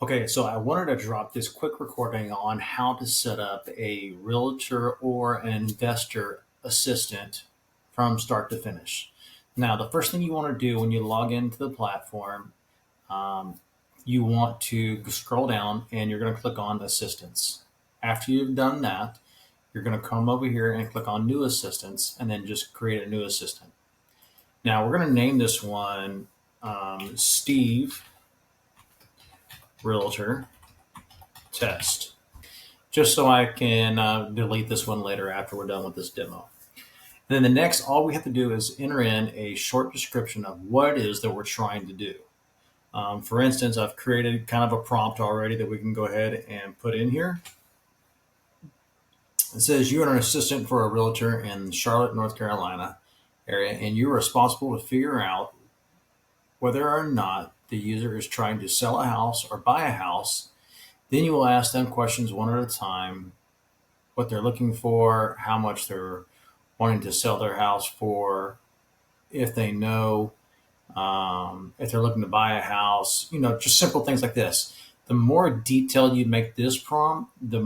Okay, so I wanted to drop this quick recording on how to set up a realtor or an investor assistant from start to finish. Now, the first thing you want to do when you log into the platform, um, you want to scroll down and you're going to click on assistants. After you've done that, you're going to come over here and click on new assistants and then just create a new assistant. Now, we're going to name this one Steve Realtor Test, just so I can delete this one later after we're done with this demo. And then the next, all we have to do is enter in a short description of what it is that we're trying to do. For instance, I've created kind of a prompt already that we can go ahead and put in here. It says you are an assistant for a realtor in Charlotte, North Carolina area, and you're responsible to figure out whether or not the user is trying to sell a house or buy a house. Then you will ask them questions one at a time, what they're looking for, how much they're wanting to sell their house for, if they know, if they're looking to buy a house, just simple things like this. The more detailed you make this prompt, the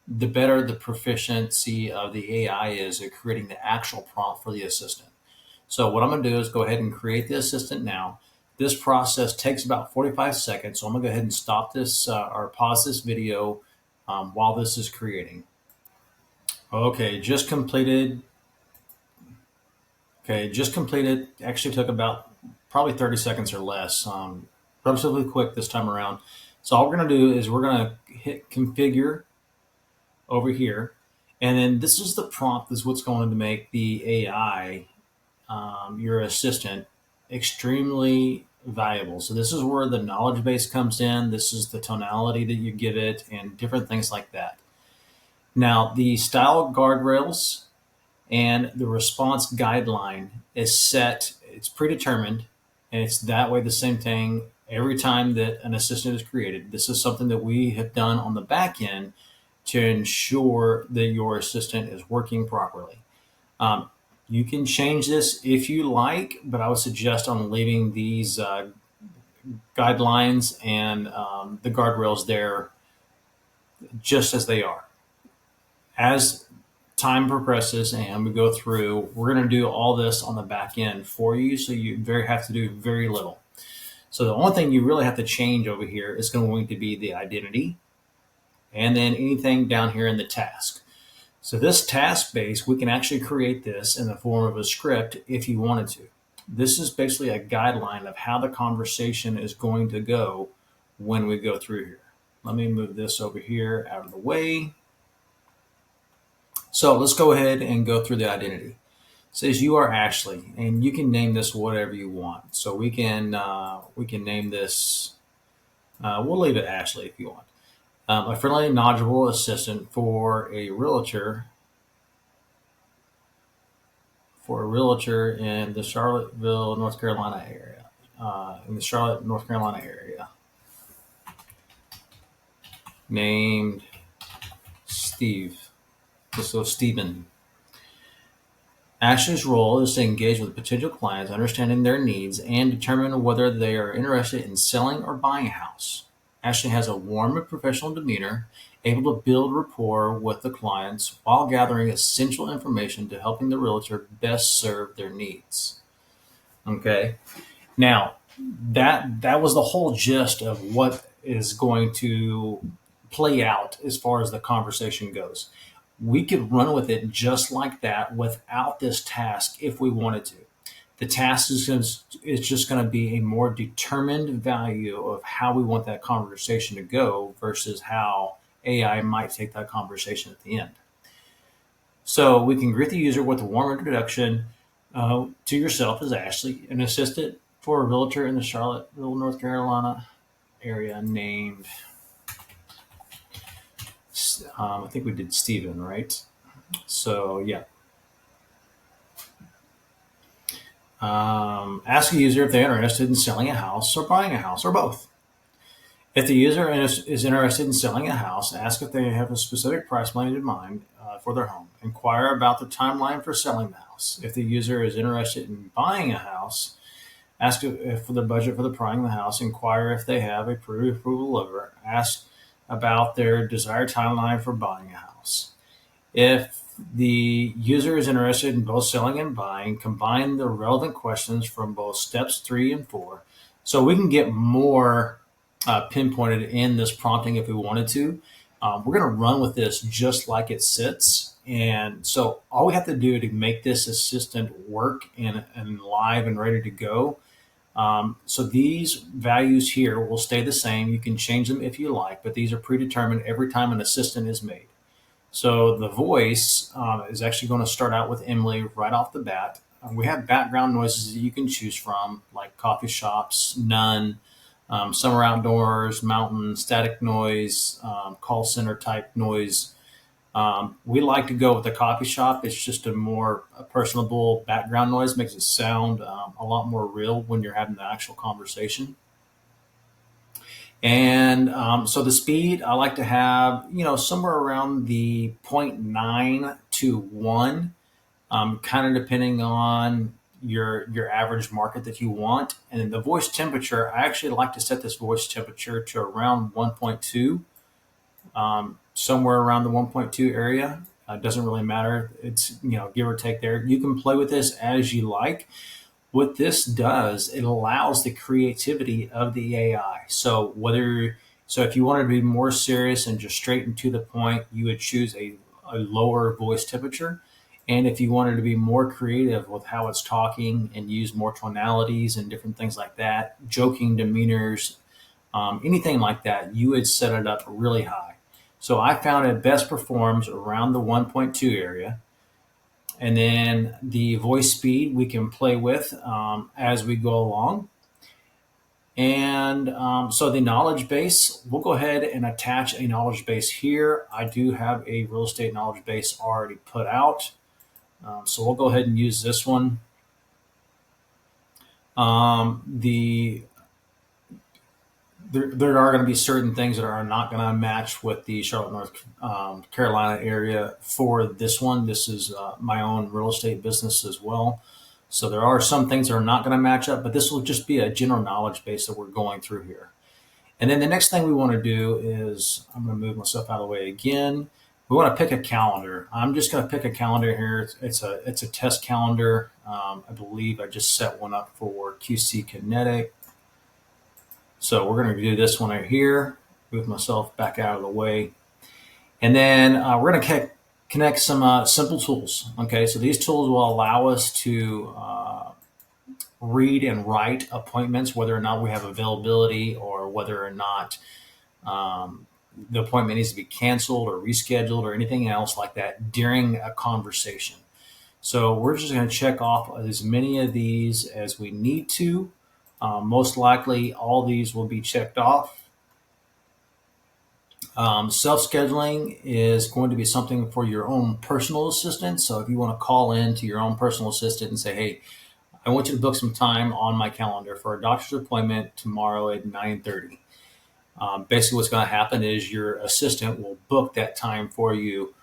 better the proficiency of the AI is at creating the actual prompt for the assistant. So what I'm going to do is go ahead and create the assistant now. This process takes about 45 seconds. So I'm going to go ahead and stop this or pause this video while this is creating. Okay, just completed. Okay, just completed. Actually took about probably 30 seconds or less. Relatively quick this time around. So all we're going to do is we're going to hit configure over here. And then this is the prompt. This is what's going to make the AI, your assistant, extremely valuable. So this is where the knowledge base comes in. This is the tonality that you give it and different things like that. Now, the style guardrails and the response guideline is set, it's predetermined, and it's that way the same thing every time that an assistant is created. This is something that we have done on the back end to ensure that your assistant is working properly. You can change this if you like, but I would suggest on leaving these guidelines and the guardrails there just as they are. As time progresses and we go through, we're going to do all this on the back end for you, so you have to do very little. So the only thing you really have to change over here is going to be the identity and then anything down here in the task. So this task base, we can actually create this in the form of a script if you wanted to. This is basically a guideline of how the conversation is going to go when we go through here. Let me move this over here out of the way. So let's go ahead and go through the identity. It says you are Ashley, and you can name this whatever you want. So we can name this. We'll leave it Ashley if you want. A friendly, knowledgeable assistant for a realtor in the Charlottesville, North Carolina area. Named Steve. So Stephen. Ashley's role is to engage with potential clients, understanding their needs, and determine whether they are interested in selling or buying a house. Ashley has a warm and professional demeanor, able to build rapport with the clients while gathering essential information to helping the realtor best serve their needs. Okay. Now, that was the whole gist of what is going to play out as far as the conversation goes. We could run with it just like that without this task if we wanted to. The task is just going to be a more determined value of how we want that conversation to go versus how AI might take that conversation at the end. So we can greet the user with a warm introduction to yourself as Ashley, an assistant for a realtor in the Charlottesville, North Carolina area named, I think we did Stephen, right? So yeah. Ask a user if they're interested in selling a house or buying a house or both. If the user is interested in selling a house, ask if they have a specific price point in mind for their home. Inquire about the timeline for selling the house. If the user is interested in buying a house, ask if for their budget for the prying of the house, inquire if they have a pre-approval over, ask about their desired timeline for buying a house. If the user is interested in both selling and buying, combine the relevant questions from both steps 3 and 4. So we can get more pinpointed in this prompting if we wanted to. We're going to run with this just like it sits. And so all we have to do to make this assistant work and live and ready to go. So these values here will stay the same. You can change them if you like, but these are predetermined every time an assistant is made. So the voice is actually going to start out with Emily right off the bat. We have background noises that you can choose from, like coffee shops, none, summer outdoors, mountain, static noise, call center type noise. We like to go with the coffee shop. It's just a more personable background noise, makes it sound a lot more real when you're having the actual conversation. And so the speed, I like to have, somewhere around the zero point 0.9 to 1, kind of depending on your average market that you want. And then the voice temperature, I actually like to set this voice temperature to around 1.2, somewhere around the 1.2 area. Doesn't really matter. It's, give or take there. You can play with this as you like. What this does, it allows the creativity of the AI. So if you wanted to be more serious and just straight and to the point, you would choose a lower voice temperature. And if you wanted to be more creative with how it's talking and use more tonalities and different things like that, joking demeanors, anything like that, you would set it up really high. So I found it best performs around the 1.2 area. And then the voice speed we can play with as we go along. And so the knowledge base, we'll go ahead and attach a knowledge base here. I do have a real estate knowledge base already put out. So we'll go ahead and use this one. The there are going to be certain things that are not going to match with the Charlotte, North Carolina area for this one. This is my own real estate business as well. So there are some things that are not going to match up, but this will just be a general knowledge base that we're going through here. And then the next thing we want to do is, I'm going to move myself out of the way again. We want to pick a calendar. I'm just going to pick a calendar here. It's a test calendar. I believe I just set one up for QC Kinetic. So we're going to do this one right here, move myself back out of the way. And then we're going to connect some simple tools. Okay, so these tools will allow us to read and write appointments, whether or not we have availability or whether or not the appointment needs to be canceled or rescheduled or anything else like that during a conversation. So we're just going to check off as many of these as we need to. Most likely, all these will be checked off. Self-scheduling is going to be something for your own personal assistant. So if you want to call in to your own personal assistant and say, hey, I want you to book some time on my calendar for a doctor's appointment tomorrow at 9:30. Basically, what's going to happen is your assistant will book that time for you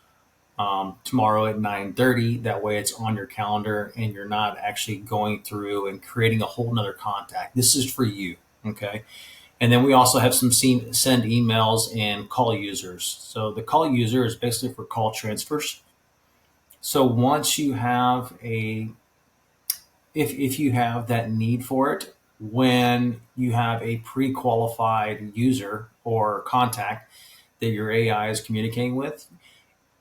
tomorrow at 9:30. That way it's on your calendar and you're not actually going through and creating a whole nother contact. This is for you. Okay. And then we also have some send emails and call users. So the call user is basically for call transfers. So once you have if you have that need for it, when you have a pre-qualified user or contact that your AI is communicating with,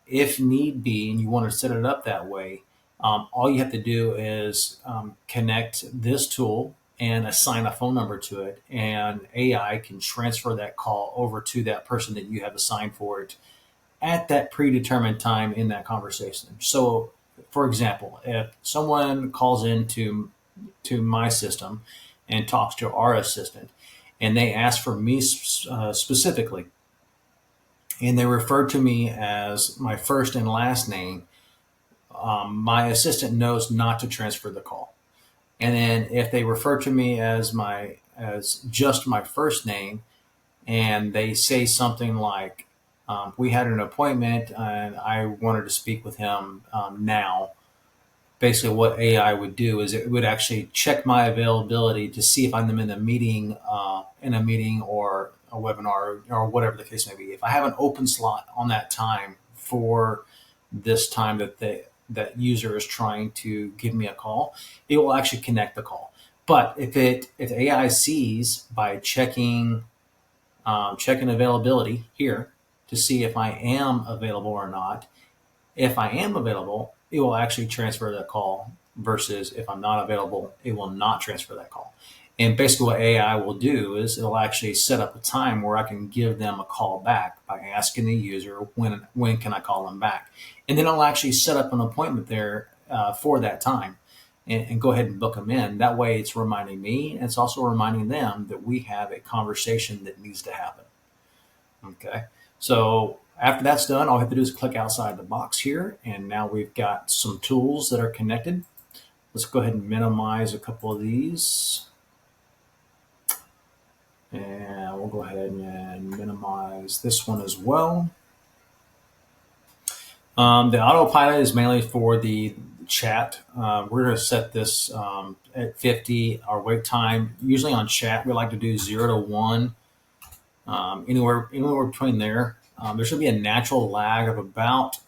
if need be, and you want to set it up that way, all you have to do is connect this tool and assign a phone number to it, and AI can transfer that call over to that person that you have assigned for it at that predetermined time in that conversation. So, for example, if someone calls into my system and talks to our assistant, and they ask for me specifically, and they refer to me as my first and last name, my assistant knows not to transfer the call. And then if they refer to me as just my first name, and they say something like, we had an appointment and I wanted to speak with him now, basically what AI would do is it would actually check my availability to see if I'm in a meeting or a webinar or whatever the case may be. If I have an open slot on that time for this time that user is trying to give me a call, it will actually connect the call. But if AI sees by checking availability here to see if I am available or not, if I am available, it will actually transfer that call versus if I'm not available, it will not transfer that call. And basically what AI will do is it'll actually set up a time where I can give them a call back by asking the user when can I call them back. And then I'll actually set up an appointment there for that time and go ahead and book them in. That way it's reminding me and it's also reminding them that we have a conversation that needs to happen. Okay. So after that's done, all I have to do is click outside the box here. And now we've got some tools that are connected. Let's go ahead and minimize a couple of these. And we'll go ahead and minimize this one as well. The autopilot is mainly for the chat. We're going to set this at 50. Our wait time, usually on chat, we like to do 0 to 1. Anywhere between there. There should be a natural lag of about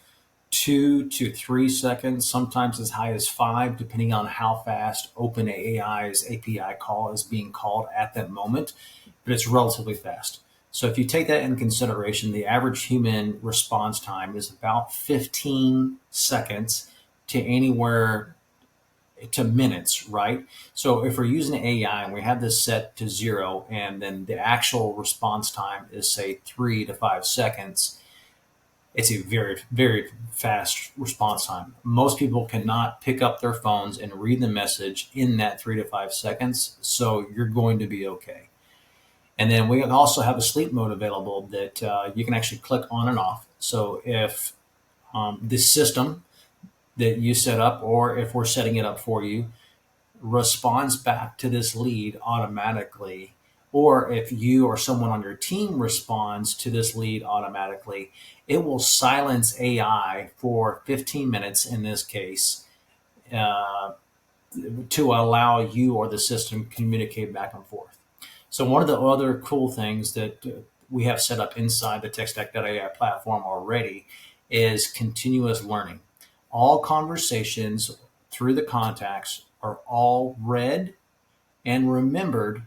2 to 3 seconds, sometimes as high as 5, depending on how fast OpenAI's API call is being called at that moment, but it's relatively fast. So if you take that in consideration, the average human response time is about 15 seconds to anywhere to minutes, right? So if we're using AI and we have this set to 0 and then the actual response time is say 3 to 5 seconds, it's a very, very fast response time. Most people cannot pick up their phones and read the message in that 3 to 5 seconds. So you're going to be okay. And then we also have a sleep mode available that you can actually click on and off. So if the system that you set up, or if we're setting it up for you, responds back to this lead automatically, or if you or someone on your team responds to this lead automatically, it will silence AI for 15 minutes in this case to allow you or the system communicate back and forth. So one of the other cool things that we have set up inside the TechStack.ai platform already is continuous learning. All conversations through the contacts are all read and remembered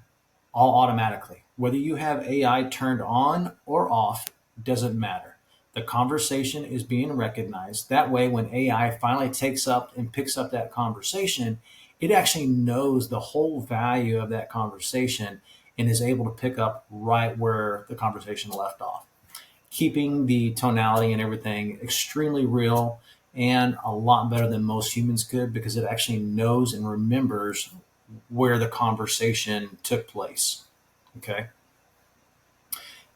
all automatically. Whether you have AI turned on or off doesn't matter. The conversation is being recognized. That way, when AI finally takes up and picks up that conversation, it actually knows the whole value of that conversation and is able to pick up right where the conversation left off, keeping the tonality and everything extremely real and a lot better than most humans could, because it actually knows and remembers where the conversation took place. Okay.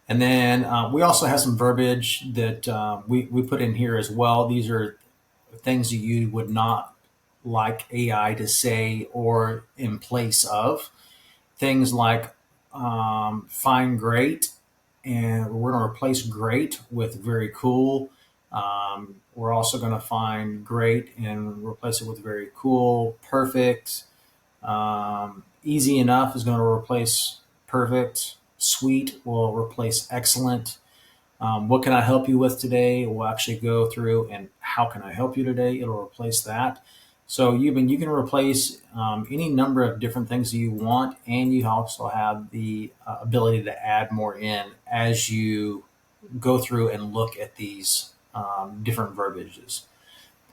And then we also have some verbiage that we put in here as well. These are things that you would not like AI to say or in place of. Things like find great, and we're going to replace great with very cool. We're also going to find great and replace it with very cool. Perfect. Easy enough is going to replace perfect. Sweet will replace excellent. What can I help you with today? We'll actually go through and how can I help you today? It'll replace that. So you can replace any number of different things that you want, and you also have the ability to add more in as you go through and look at these different verbiages.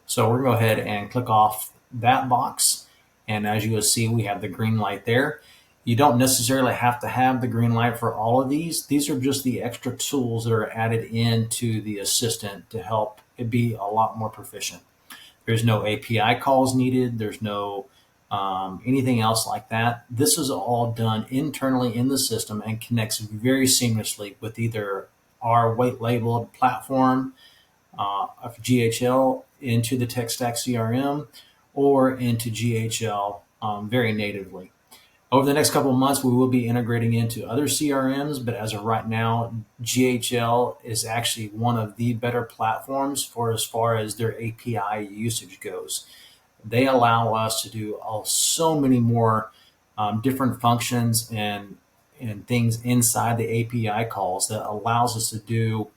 So we're going to go ahead and click off that box. And as you will see, we have the green light there. You don't necessarily have to have the green light for all of these. These are just the extra tools that are added into the assistant to help it be a lot more proficient. There's no API calls needed. There's no anything else like that. This is all done internally in the system and connects very seamlessly with either our white labeled platform of GHL into the TechStack CRM or into GHL very natively. Over the next couple of months, we will be integrating into other CRMs, but as of right now, GHL is actually one of the better platforms for as far as their API usage goes. they allow us to do so many more different functions and things inside the API calls that allows us to do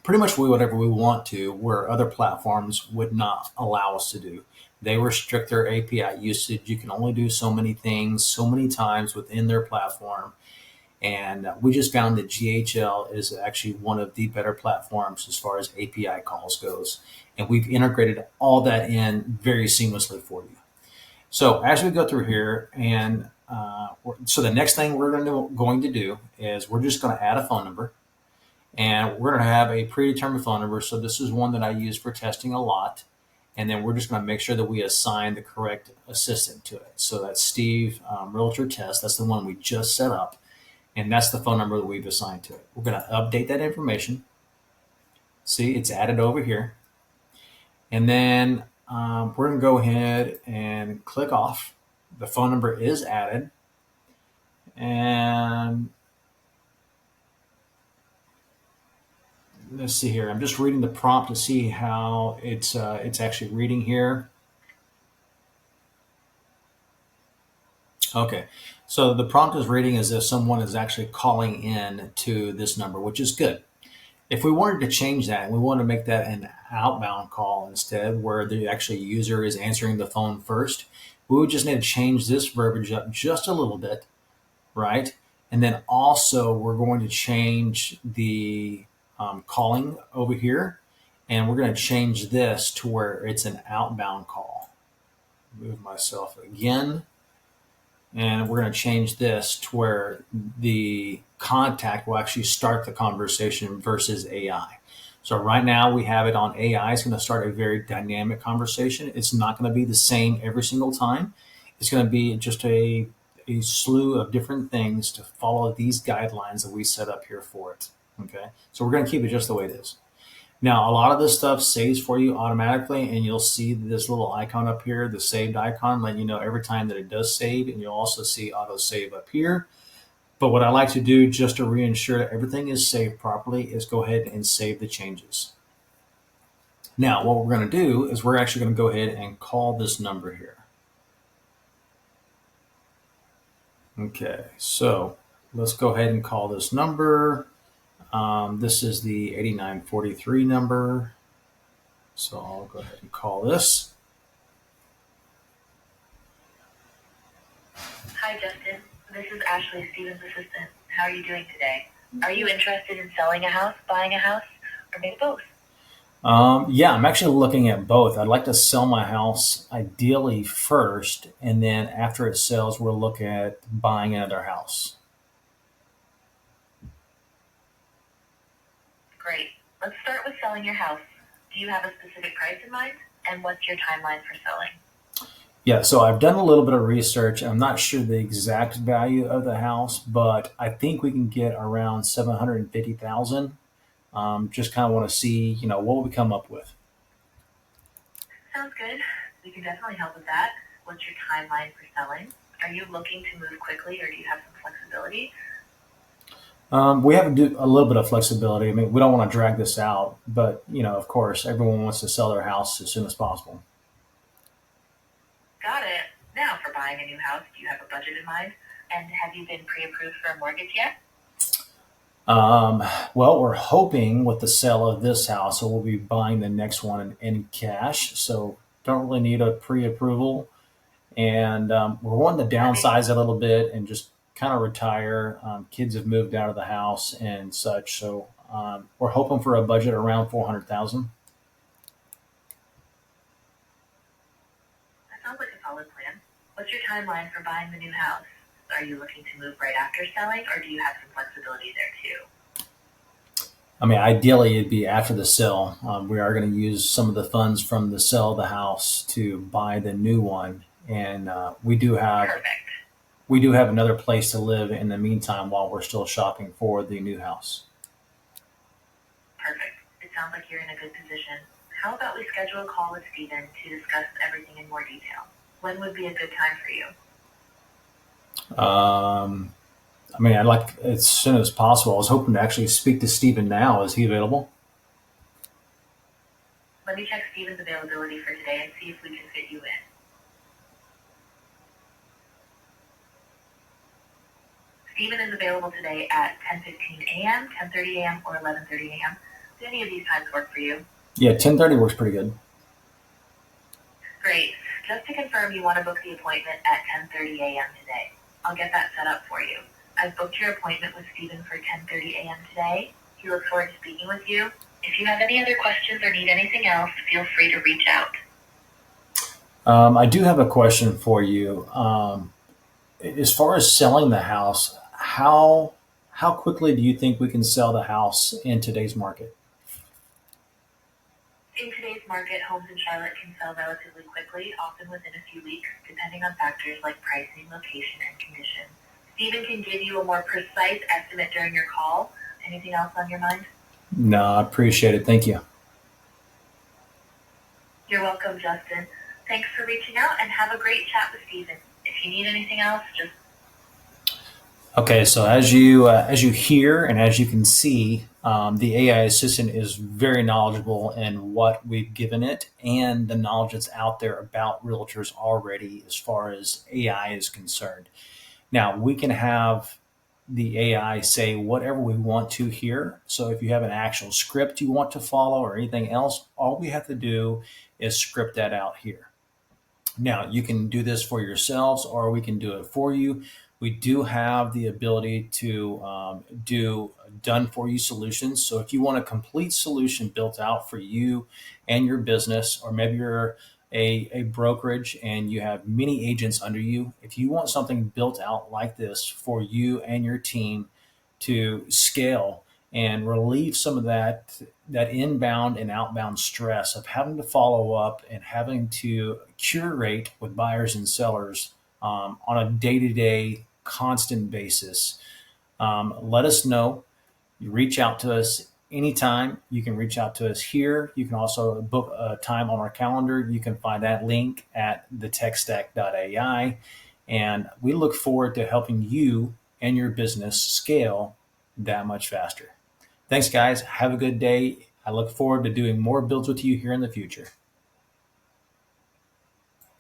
pretty much whatever we want to, where other platforms would not allow us to do. They restrict their API usage. You can only do so many things so many times within their platform. And we just found that GHL is actually one of the better platforms as far as API calls goes. And we've integrated all that in very seamlessly for you. So as we go through here, and so the next thing we're going to do is we're just going to add a phone number, and we're going to have a predetermined phone number. So this is one that I use for testing a lot. And then we're just going to make sure that we assign the correct assistant to it. So that's Steve, Realtor Test. That's the one we just set up. And that's the phone number that we've assigned to it. We're going to update that information. See, it's added over here. And then we're going to go ahead and click off. The phone number is added. And let's see here. I'm just reading the prompt to see how it's actually reading here. Okay, so the prompt is reading as if someone is actually calling in to this number, which is good. If we wanted to change that, we want to make that an outbound call instead, where the actual user is answering the phone first, we would just need to change this verbiage up just a little bit, right? And then also we're going to change the calling over here, and we're going to change this to where it's an outbound call. Move myself again. And we're going to change this to where the contact will actually start the conversation versus AI. So right now we have it on AI. It's going to start a very dynamic conversation. It's not going to be the same every single time. It's going to be just a slew of different things to follow these guidelines that we set up here for it. Okay. So we're going to keep it just the way it is. Now, a lot of this stuff saves for you automatically, and you'll see this little icon up here, the saved icon, letting you know every time that it does save, and you'll also see auto save up here. But what I like to do just to reassure that everything is saved properly is go ahead and save the changes. Now, what we're going to do is we're actually going to go ahead and call this number here. Okay, so let's go ahead and call this number. This is the 8943 number. So I'll go ahead and call this. Hi, Justin. This is Ashley, Stephen's assistant. How are you doing today? Are you interested in selling a house, buying a house, or maybe both? Yeah, I'm actually looking at both. I'd like to sell my house ideally first, and then after it sells, we'll look at buying another house. Great. Let's start with selling your house. Do you have a specific price in mind? And what's your timeline for selling? Yeah, so I've done a little bit of research. I'm not sure the exact value of the house, but I think we can get around 750,000. Just kind of want to see, what we come up with. Sounds good. We can definitely help with that. What's your timeline for selling? Are you looking to move quickly, or do you have some flexibility? We have a little bit of flexibility. I mean, we don't want to drag this out, but of course, everyone wants to sell their house as soon as possible. Got it. Now, for buying a new house, do you have a budget in mind? And have you been pre-approved for a mortgage yet? Well, we're hoping with the sale of this house, so we'll be buying the next one in cash. So don't really need a pre-approval, and we're wanting to downsize a little bit and just kind of retire. Kids have moved out of the house and such, so we're hoping for a budget around 400,000. That sounds like a solid plan. What's your timeline for buying the new house? Are you looking to move right after selling, or do you have some flexibility there too? I mean, ideally, it'd be after the sale. We are going to use some of the funds from the sale of the house to buy the new one, and Perfect. we do have another place to live in the meantime while we're still shopping for the new house. Perfect. It sounds like you're in a good position. How about we schedule a call with Stephen to discuss everything in more detail? When would be a good time for you? I mean, I'd like as soon as possible. I was hoping to actually speak to Stephen now. Is he available? Let me check Stephen's availability for today and see if we can fit you in. Steven is available today at 10:15 a.m., 10:30 a.m., or 11:30 a.m. Do any of these times work for you? Yeah, 10:30 works pretty good. Great. Just to confirm, you want to book the appointment at 10:30 a.m. today. I'll get that set up for you. I've booked your appointment with Steven for 10:30 a.m. today. He looks forward to speaking with you. If you have any other questions or need anything else, feel free to reach out. I do have a question for you. As far as selling the house, how quickly do you think we can sell the house in today's market? In today's market, homes in Charlotte can sell relatively quickly, often within a few weeks, depending on factors like pricing, location, and condition. Steven can give you a more precise estimate during your call. Anything else on your mind? No, I appreciate it. Thank you. You're welcome, Justin. Thanks for reaching out and have a great chat with Steven. If you need anything else, just Okay, so as you hear and as you can see, the AI assistant is very knowledgeable in what we've given it and the knowledge that's out there about realtors already as far as AI is concerned. Now we can have the AI say whatever we want to here. So if you have an actual script you want to follow or anything else, all we have to do is script that out here. Now, you can do this for yourselves or we can do it for you. We do have the ability to do done for you solutions. So, if you want a complete solution built out for you and your business, or maybe you're a brokerage and you have many agents under you, if you want something built out like this for you and your team to scale and relieve some of that inbound and outbound stress of having to follow up and having to curate with buyers and sellers on a day-to-day constant basis. Let us know. You reach out to us anytime. You can reach out to us here. You can also book a time on our calendar. You can find that link at thetechstack.ai. And we look forward to helping you and your business scale that much faster. Thanks, guys. Have a good day. I look forward to doing more builds with you here in the future.